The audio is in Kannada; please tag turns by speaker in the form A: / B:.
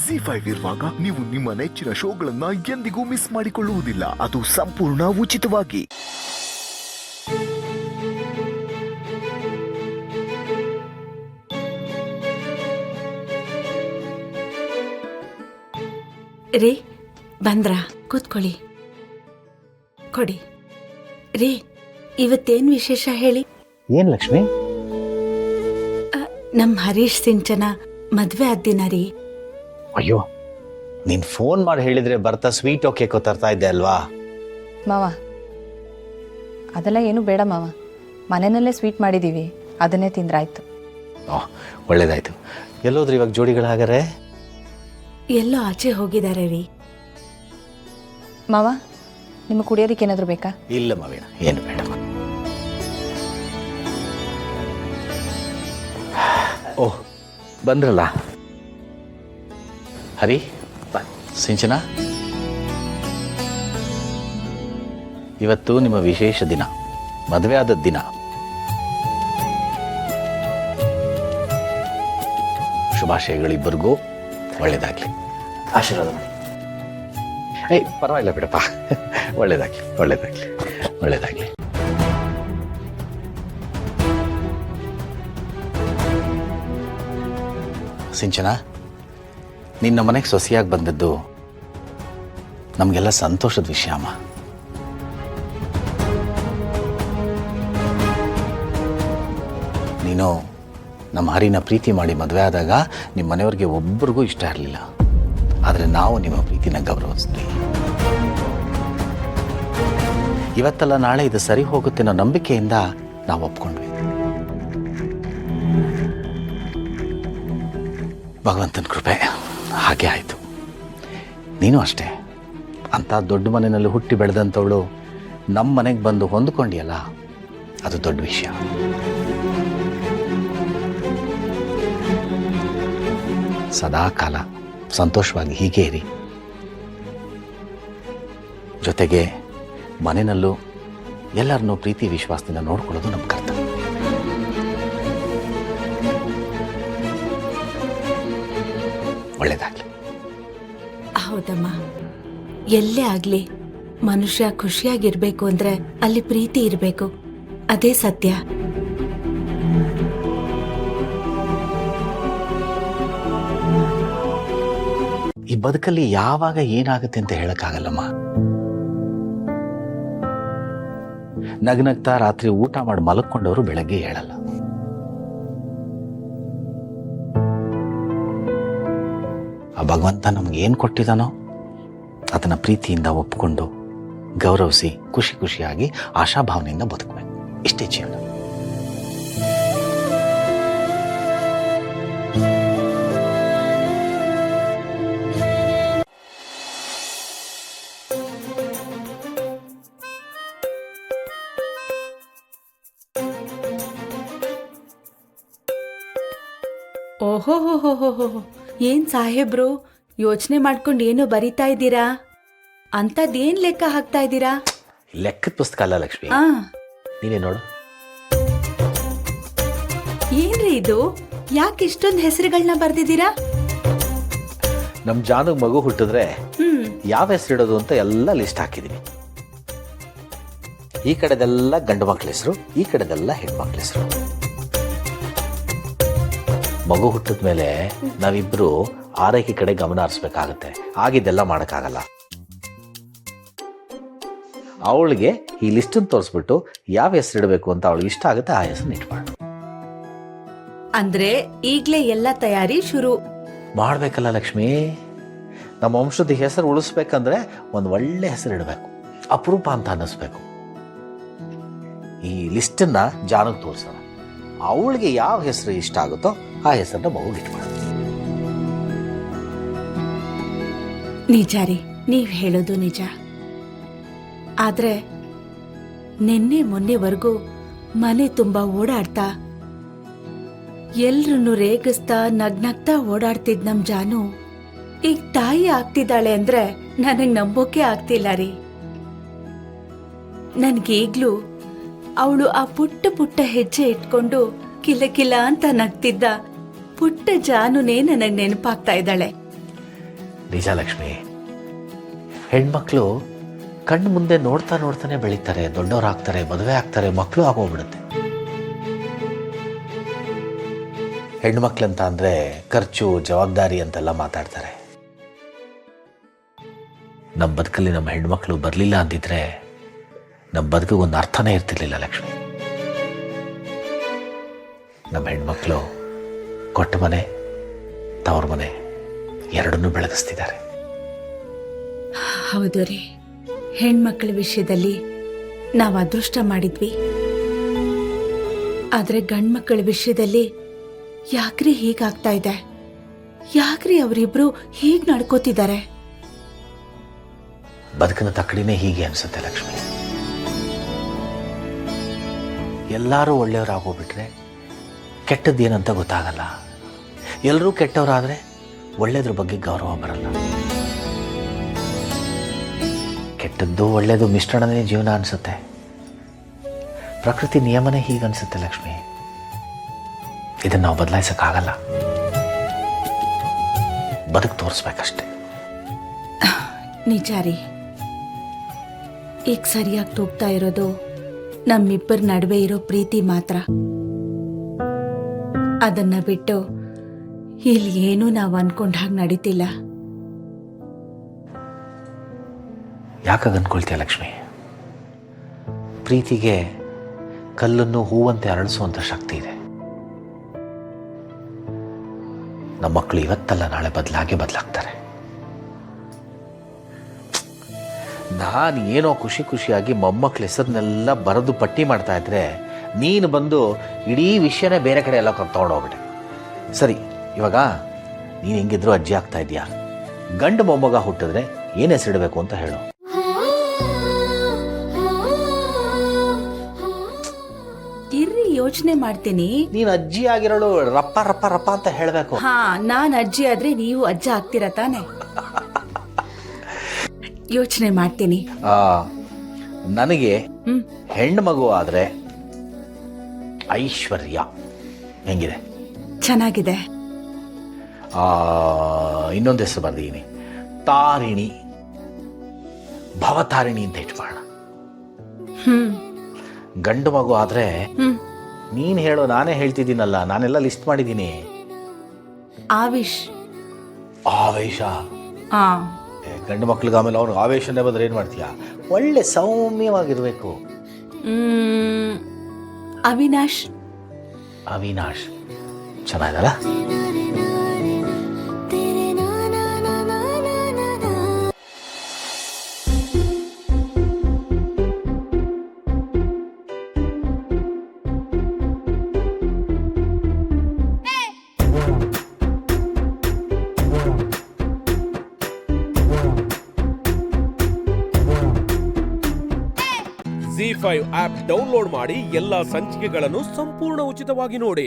A: ZEE5 ಇರುವಾಗ ನೀವು ನಿಮ್ಮ ನೆಚ್ಚಿನ ಶೋಗಳನ್ನ ಎಂದಿಗೂ ಮಿಸ್ ಮಾಡಿಕೊಳ್ಳುವುದಿಲ್ಲ. ಅದು ಸಂಪೂರ್ಣ ಉಚಿತವಾಗಿ.
B: ರೀ ಬಂದ್ರ ಕೂತ್ಕೊಳ್ಳಿ. ಕೊಡಿ ರೀ, ಇವತ್ತೇನ್ ವಿಶೇಷ ಹೇಳಿ?
C: ಏನ್ ಲಕ್ಷ್ಮಿ?
B: ನಮ್ ಹರೀಶ್ ಸಿಂಚನ ಮದ್ವೆ ಆದ್ದಿನ ರೀ.
C: ಅಯ್ಯೋ, ನೀನ್ ಫೋನ್ ಮಾಡಿ ಹೇಳಿದ್ರೆ ಬರ್ತಾ ಸ್ವೀಟ್ ಕೇಕೋ ತರ್ತಾ ಇದ್ದೆ ಅಲ್ವಾ
D: ಮಾವ. ಅದೆಲ್ಲ ಏನು ಬೇಡ ಮಾವ, ಮನೆಯಲ್ಲೇ ಸ್ವೀಟ್ ಮಾಡಿದೀವಿ, ಅದನ್ನೇ ತಿಂದ್ರಾಯ್ತು.
C: ಒಳ್ಳೇದಾಯ್ತು. ಎಲ್ಲೋದ್ರಿ ಇವಾಗ ಜೋಡಿಗಳ ಹಾಗಾರೆ?
B: ಎಲ್ಲೋ ಆಚೆ ಹೋಗಿದ್ದಾರೆ ರೀ.
D: ಮಾವ, ನಿಮಗೆ ಕುಡಿಯೋದಕ್ಕೆ ಏನಾದರೂ ಬೇಕಾ?
C: ಇಲ್ಲ ಮಾವೀಣ, ಏನು ಬೇಡ. ಓಹ್, ಬಂದ್ರಲ್ಲ. ಹರಿ, ಸಿಂಚನ, ಇವತ್ತು ನಿಮ್ಮ ವಿಶೇಷ ದಿನ, ಮದುವೆ ಆದ ದಿನ. ಶುಭಾಶಯಗಳಿಬ್ಬರಿಗೂ. ಒಳ್ಳೇದಾಗ್ಲಿ. ಆಶೀರ್ವಾದ ಮಾಡಿ. ಏಯ್, ಪರವಾಗಿಲ್ಲ ಬಿಡಪ್ಪ. ಒಳ್ಳೇದಾಗ್ಲಿ, ಒಳ್ಳೇದಾಗ್ಲಿ, ಒಳ್ಳೇದಾಗ್ಲಿ. ಸಿಂಚನ, ನಿನ್ನ ಮನೆಗೆ ಸೊಸೆಯಾಗಿ ಬಂದದ್ದು ನಮಗೆಲ್ಲ ಸಂತೋಷದ ವಿಷಯ ಅಮ್ಮ. ನೀನು ನಮ್ಮ ಹರಿನ ಪ್ರೀತಿ ಮಾಡಿ ಮದುವೆ ಆದಾಗ ನಿಮ್ಮ ಮನೆಯವ್ರಿಗೆ ಒಬ್ಬರಿಗೂ ಇಷ್ಟ ಇರಲಿಲ್ಲ. ಆದರೆ ನಾವು ನಿಮ್ಮ ಪ್ರೀತಿನ ಗೌರವಿಸ್ತೀವಿ. ಇವತ್ತಲ್ಲ ನಾಳೆ ಇದು ಸರಿ ಹೋಗುತ್ತೆ ಅನ್ನೋ ನಂಬಿಕೆಯಿಂದ ನಾವು ಒಪ್ಕೊಂಡ್ವಿ. ಭಗವಂತನ ಕೃಪೆ ಹಾಗೆ ಆಯಿತು. ನೀನು ಅಷ್ಟೇ, ಅಂಥ ದೊಡ್ಡ ಮನೆಯಲ್ಲಿ ಹುಟ್ಟಿ ಬೆಳೆದಂಥವಳು ನಮ್ಮ ಮನೆಗೆ ಬಂದು ಹೊಂದ್ಕೊಂಡಿಯಲ್ಲ, ಅದು ದೊಡ್ಡ ವಿಷಯ. ಸದಾ ಕಾಲ ಸಂತೋಷವಾಗಿ ಹೀಗೆ ಇರಿ. ಜೊತೆಗೆ ಮನೆಯಲ್ಲೂ ಎಲ್ಲರನ್ನೂ ಪ್ರೀತಿ ವಿಶ್ವಾಸದಿಂದ ನೋಡ್ಕೊಳ್ಳೋದು ನಮ್ಮ ಕರ್ತವ್ಯ. ಒಳ್ಳೇದಾಗ್ಲಿ.
B: ಹೌದಮ್ಮ, ಎಲ್ಲೇ ಆಗ್ಲಿ ಮನುಷ್ಯ ಖುಷಿಯಾಗಿರ್ಬೇಕು ಅಂದ್ರೆ ಅಲ್ಲಿ ಪ್ರೀತಿ ಇರ್ಬೇಕು, ಅದೇ ಸತ್ಯ.
C: ಈ ಬದುಕಲ್ಲಿ ಯಾವಾಗ ಏನಾಗುತ್ತೆ ಅಂತ ಹೇಳಕ್ಕಾಗಲ್ಲಮ್ಮ. ನಗ್ನಗ್ತಾ ರಾತ್ರಿ ಊಟ ಮಾಡಿ ಮಲಕ್ಕೊಂಡವರು ಬೆಳಗ್ಗೆ ಹೇಳಲ್ಲ. ಆ ಭಗವಂತ ನಮ್ಗೆ ಏನು ಕೊಟ್ಟಿದ್ದಾನೋ ಅದನ್ನ ಪ್ರೀತಿಯಿಂದ ಒಪ್ಪಿಕೊಂಡು ಗೌರವಿಸಿ ಖುಷಿ ಖುಷಿಯಾಗಿ ಆಶಾಭಾವನೆಯಿಂದ ಬದುಕಬೇಕು. ಇಷ್ಟೇ ಜೀವನ.
B: ಓಹೋ ಹೋ ಹೋ ಹೋ ಹೋ, ಏನ್ ಸಾಹೇಬ್ರು ಯೋಚನೆ ಮಾಡ್ಕೊಂಡು ಏನೋ ಬರಿತಾ ಇದ್ದೀರಾ? ಅಂತದೇನ್ ಲೆಕ್ಕ ಹಾಕ್ತಾ ಇದ್ದೀರಾ?
C: ಲೆಕ್ಕದ ಪುಸ್ತಕ ಅಲ್ಲ ಲಕ್ಷ್ಮಿ, ನೀನೇ ನೋಡು.
B: ಏನ್ರಿ ಇದು? ಯಾಕೆ ಇಷ್ಟೊಂದು ಹೆಸರುಗಳನ್ನ ಬರ್ದಿದ್ದೀರಾ?
C: ನಮ್ ಜಾನುಗ್ ಮಗು ಹುಟ್ಟಿದ್ರೆ ಯಾವ ಹೆಸರಿಡೋದು ಅಂತ ಎಲ್ಲ ಲಿಸ್ಟ್ ಹಾಕಿದೀನಿ. ಈ ಕಡೆದೆಲ್ಲ ಗಂಡು ಮಕ್ಳ ಹೆಸರು, ಈ ಕಡೆದೆಲ್ಲ ಹೆಣ್ಮಕ್ಳ ಹೆಸರು. ಮಗು ಹುಟ್ಟಿದ ಮೇಲೆ ನಾವಿಬ್ರು ಆರೈಕೆ ಕಡೆ ಗಮನ ಹರಿಸ್ಬೇಕಾಗತ್ತೆ. ಆಗಿದ್ದೆಲ್ಲ ಮಾಡೋಕ್ಕಾಗಲ್ಲ. ಅವಳಿಗೆ ಈ ಲಿಸ್ಟನ್ನು ತೋರಿಸ್ಬಿಟ್ಟು ಯಾವ ಹೆಸರಿಡಬೇಕು ಅಂತ ಅವಳಿಗೆ ಇಷ್ಟ ಆಗುತ್ತೆ ಆ ಹೆಸರು ಇಟ್ಮಾಡು.
B: ಅಂದ್ರೆ ಈಗ್ಲೇ ಎಲ್ಲ ತಯಾರಿ ಶುರು
C: ಮಾಡ್ಬೇಕಲ್ಲ ಲಕ್ಷ್ಮಿ. ನಮ್ಮ ವಂಶದ ಹೆಸರು ಉಳಿಸ್ಬೇಕಂದ್ರೆ ಒಂದು ಒಳ್ಳೆ ಹೆಸರು ಇಡಬೇಕು, ಅಪರೂಪ ಅಂತ ಅನ್ನಿಸ್ಬೇಕು. ಈ ಲಿಸ್ಟನ್ನ ಜಾನಕ್ಕೆ ತೋರಿಸೋಣ. ಅವಳಿಗೆ ಯಾವ ಹೆಸರು ಇಷ್ಟ ಆಗುತ್ತೋ ಆ ಹೆಸರನ್ನ ಮಗುಗೆ ಇಟ್ಮಾಡು.
B: ನಿಜ ರೀ, ನೀವ್ ಹೇಳೋದು ನಿಜ. ಆದ್ರೆ ನಿನ್ನೆ ಮೊನ್ನೆವರೆಗೂ ಮನೆ ತುಂಬಾ ಓಡಾಡ್ತಾ ಎಲ್ರನ್ನು ರೇಗಿಸ್ತಾ ನಗ್ನಗ್ತಾ ಓಡಾಡ್ತಿದ್ ನಮ್ ಜಾನು ಈಗ ತಾಯಿ ಆಗ್ತಿದ್ದಾಳೆ ಅಂದ್ರೆ ನನಗ್ ನಂಬೋಕೆ ಆಗ್ತಿಲ್ಲ ರೀ. ನನ್ಗೀಗ್ಲೂ ಅವಳು ಆ ಪುಟ್ಟ ಪುಟ್ಟ ಹೆಜ್ಜೆ ಇಟ್ಕೊಂಡು ಕಿಲ ಕಿಲ ಅಂತ ನಗ್ತಿದ್ದ ಪುಟ್ಟ ಜಾನುನೇ ನನಗ್ ನೆನಪಾಗ್ತಾ ಇದ್ದಾಳೆ.
C: ನಿಜ ಲಕ್ಷ್ಮಿ, ಹೆಣ್ಮಕ್ಳು ಕಣ್ಣು ಮುಂದೆ ನೋಡ್ತಾ ನೋಡ್ತಾನೆ ಬೆಳೀತಾರೆ, ದೊಡ್ಡವರಾಗ್ತಾರೆ, ಮದುವೆ ಆಗ್ತಾರೆ, ಮಕ್ಕಳು ಆಗೋಗ್ಬಿಡುತ್ತೆ. ಹೆಣ್ಮಕ್ಳಂತ ಅಂದರೆ ಖರ್ಚು, ಜವಾಬ್ದಾರಿ ಅಂತೆಲ್ಲ ಮಾತಾಡ್ತಾರೆ. ನಮ್ಮ ಬದುಕಲ್ಲಿ ನಮ್ಮ ಹೆಣ್ಮಕ್ಳು ಬರಲಿಲ್ಲ ಅಂದಿದ್ರೆ ನಮ್ಮ ಬದುಕಿಗೆ ಒಂದು ಅರ್ಥನೇ ಇರ್ತಿರ್ಲಿಲ್ಲ ಲಕ್ಷ್ಮಿ. ನಮ್ಮ ಹೆಣ್ಮಕ್ಳು ಕೊಟ್ಟ ಮನೆ, ತವ್ರ ಮನೆ ಎರಡನ್ನೂ ಬೆಳಗಿಸ್ತಿದ್ದಾರೆ.
B: ಹೌದು ರೀ, ಹೆಣ್ಮಕ್ಳ ವಿಷಯದಲ್ಲಿ ನಾವು ಅದೃಷ್ಟ ಮಾಡಿದ್ವಿ. ಆದ್ರೆ ಗಂಡ್ಮಕ್ಳ ವಿಷಯದಲ್ಲಿ ಯಾಕ್ರಿ ಹೀಗಾಗ್ತಾ ಇದೆ? ಯಾಕ್ರಿ ಅವರಿಬ್ರು ಹೀಗ್ ನಡ್ಕೋತಿದ್ದಾರೆ?
C: ಬದುಕಿನ ತಕ್ಕಡಿನೇ ಹೀಗೆ ಅನ್ಸುತ್ತೆ ಲಕ್ಷ್ಮಿ. ಎಲ್ಲರೂ ಒಳ್ಳೆಯವರಾಗೋಗ್ಬಿಟ್ರೆ ಕೆಟ್ಟದ್ದೇನಂತ ಗೊತ್ತಾಗಲ್ಲ. ಎಲ್ಲರೂ ಕೆಟ್ಟವರಾದರೆ ಒಳ್ಳೆಯದ್ರ ಬಗ್ಗೆ ಗೌರವ ಬರಲ್ಲ. ಕೆಟ್ಟದ್ದು ಒಳ್ಳೆಯದು ಮಿಶ್ರಣನೇ ಜೀವನ ಅನಿಸುತ್ತೆ. ಪ್ರಕೃತಿ ನಿಯಮನೇ ಹೀಗೆ ಅನಿಸುತ್ತೆ ಲಕ್ಷ್ಮಿ. ಇದನ್ನು ನಾವು ಬದಲಾಯಿಸೋಕ್ಕಾಗಲ್ಲ, ಬದುಕು ತೋರಿಸ್ಬೇಕಷ್ಟೆ.
B: ನಿಜ ರೀ, ಈಗ ಸರಿಯಾಗಿ ತೂಗ್ತಾ ಇರೋದು ನಮ್ಮಿಬ್ಬರ ನಡುವೆ ಇರೋ ಪ್ರೀತಿ ಮಾತ್ರ. ಅದನ್ನ ಬಿಟ್ಟು ಇಲ್ಲಿ ಏನೂ ನಾವು ಅನ್ಕೊಂಡ ಹಾಗೆ ನಡೀತಿಲ್ಲ.
C: ಯಾಕಾಗ ಅನ್ಕೊಳ್ತೀಯ ಲಕ್ಷ್ಮಿ? ಪ್ರೀತಿಗೆ ಕಲ್ಲನ್ನು ಹೂವಂತೆ ಅರಳಿಸುವಂಥ ಶಕ್ತಿ ಇದೆ. ನಮ್ಮ ಮಕ್ಕಳು ಇವತ್ತಲ್ಲ ನಾಳೆ ಬದಲಾಗ್ತಾರೆ. ನಾನು ಏನೋ ಖುಷಿ ಖುಷಿಯಾಗಿ ಮೊಮ್ಮಕ್ಕಳ ಹೆಸರನ್ನೆಲ್ಲ ಬರೆದು ಪಟ್ಟಿ ಮಾಡ್ತಾ ಇದ್ರೆ ನೀನು ಬಂದು ಇಡೀ ವಿಷಯನೇ ಬೇರೆ ಕಡೆ ಎಲ್ಲ ತೊಗೊಂಡೋಗ್ಬಿಟ್ಟೆ. ಸರಿ, ಇವಾಗ ನೀನು ಹೆಂಗಿದ್ರು ಅಜ್ಜಿ ಆಗ್ತಾ ಇದೆಯಾ? ಗಂಡು ಮೊಮ್ಮಗ ಹುಟ್ಟಿದ್ರೆ ಏನು ಹೆಸರಿಡಬೇಕು ಅಂತ ಹೇಳು.
B: ಇರ್ರಿ, ಯೋಚನೆ ಮಾಡ್ತೀನಿ.
C: ನೀನು ಅಜ್ಜಿ ಆಗಿರೋಳು ರಪ್ಪ ರಪ್ಪ ರಪ್ಪ ಅಂತ ಹೇಳಬೇಕು.
B: ಹಾ, ನಾನ್ ಅಜ್ಜಿ ಆದ್ರೆ ನೀವು ಅಜ್ಜ ಆಗ್ತೀರಾ ತಾನೆ? ಯೋಚನೆ ಮಾಡ್ತೀನಿ.
C: ನನಗೆ ಹೆಣ್ಣು ಮಗು ಆದ್ರೆ ಐಶ್ವರ್ಯ. ಹೆಂಗಿದೆ?
B: ಚೆನ್ನಾಗಿದೆ.
C: ಇನ್ನೊಂದು ಹೆಸರು ಬರ್ದಿದ್ದೀನಿ, ತಾರಿಣಿ, ಭವತಾರಿಣಿ ಅಂತ ಇಟ್ಕೊಳ್ಳೋಣ. ಗಂಡು ಮಗು ಆದ್ರೆ ನೀನ್ ಹೇಳೋ, ನಾನೇ ಹೇಳ್ತಿದ್ದೀನಲ್ಲ, ನಾನೆಲ್ಲ ಲಿಸ್ಟ್ ಮಾಡಿದ್ದೀನಿ.
B: ಆವಿಷ್.
C: ಆವೇಶ. ಗಂಡು ಮಕ್ಳಿಗೆ ಆಮೇಲೆ ಅವ್ನಿಗೆ ಆವೇಶನೇ ಬಂದ್ರೆ ಏನ್ ಮಾಡ್ತೀಯ? ಒಳ್ಳೆ ಸೌಮ್ಯವಾಗಿರ್ಬೇಕು.
B: ಅವಿನಾಶ್.
C: ಅವಿನಾಶ್ ಚೆನ್ನಾಗಿದಲ್ಲ?
E: ZEE5 ಆಪ್ ಡೌನ್ಲೋಡ್ ಮಾಡಿ ಎಲ್ಲಾ ಸಂಚಿಕೆಗಳನ್ನು ಸಂಪೂರ್ಣ ಉಚಿತವಾಗಿ ನೋಡಿ.